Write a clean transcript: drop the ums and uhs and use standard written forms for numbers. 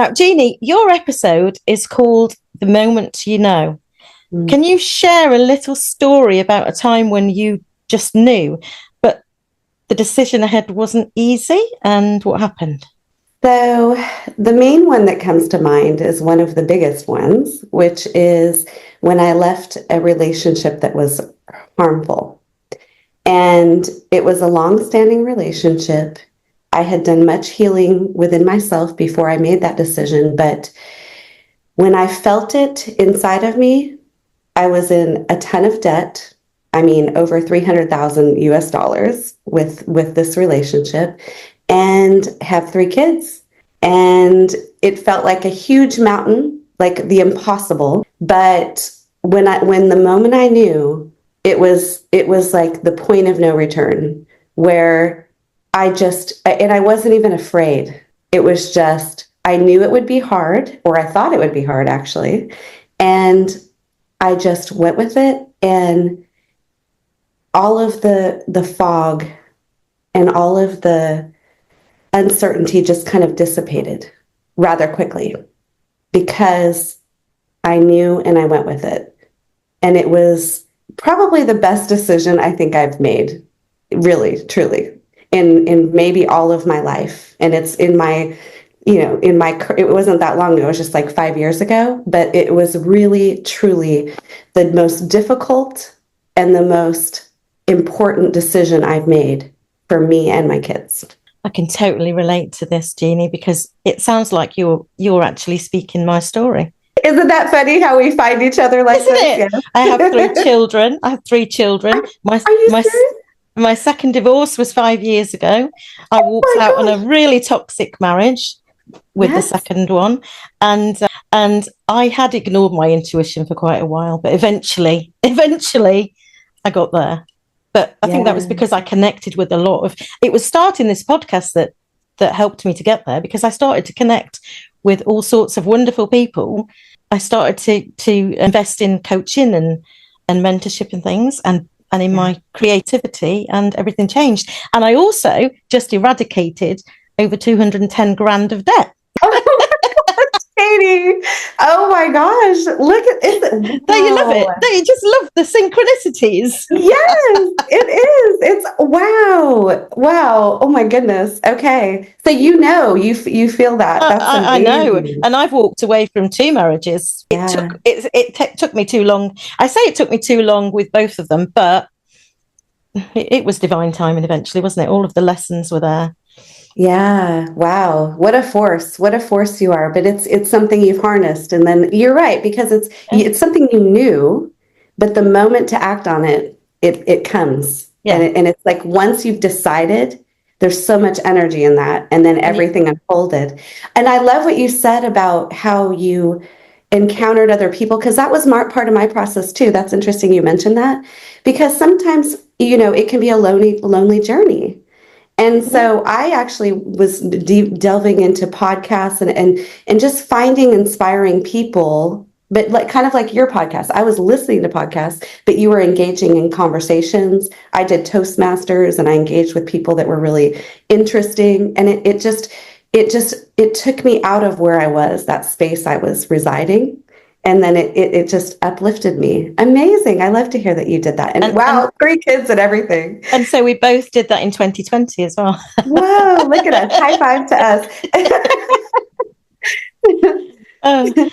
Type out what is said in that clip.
Now, Jeanie, your episode is called The Moment You Know. Can you share a little story about a time when you just knew, but the decision ahead wasn't easy, and what happened? So the main one that comes to mind is one of the biggest ones, which is when I left a relationship that was harmful. And it was a long-standing relationship. I had done much healing within myself before I made that decision, but when I felt it inside of me, I was in a ton of debt. I mean, over 300,000 US dollars with this relationship, and have 3 kids. And it felt like a huge mountain, like the impossible. But when the moment I knew, it was like the point of no return, where and I wasn't even afraid. It was just, I knew it would be hard, or I thought it would be hard actually. And I just went with it, and all of the fog and all of the uncertainty just kind of dissipated rather quickly, because I knew and I went with it. And it was probably the best decision I think I've made, really, truly, in maybe all of my life. And it's in my, it wasn't that long ago, it was just like 5 years ago, but it was really, truly the most difficult and the most important decision I've made for me and my kids. I can totally relate to this, Jeanie, because it sounds like you're actually speaking my story. Isn't that funny how we find each other like Isn't this? it? Yeah. I have 3 children. Are you serious? My second divorce was 5 years ago. I walked out on a really toxic marriage with the second one, and I had ignored my intuition for quite a while, but eventually I got there. But I think that was because I connected with a lot of, it was starting this podcast that helped me to get there, because I started to connect with all sorts of wonderful people. I started to invest in coaching and mentorship and things, and in my creativity, and everything changed. And I also just eradicated over 210 grand of debt. Katie, oh my gosh, look at it. Don't you love it? Don't you just love the synchronicities? Yes, it is. It's wow. Oh my goodness. Okay. So you feel that. That's I know. And I've walked away from 2 marriages. It took me too long. I say it took me too long with both of them, but it was divine timing eventually, wasn't it? All of the lessons were there. Yeah. Wow. What a force. What a force you are. But it's something you've harnessed. And then you're right, because it's something you knew, but the moment to act on it comes. Yeah. And it's like, once you've decided, there's so much energy in that. And then everything unfolded. And I love what you said about how you encountered other people, because that was part of my process too. That's interesting you mentioned that, because sometimes, it can be a lonely journey. And so I actually was delving into podcasts and just finding inspiring people, but kind of like your podcast. I was listening to podcasts, but you were engaging in conversations. I did Toastmasters, and I engaged with people that were really interesting. And it took me out of where I was, that space I was residing. And then it just uplifted me. Amazing. I love to hear that you did that. And wow, 3 kids and everything. And so we both did that in 2020 as well. Whoa, look at us. High five to us.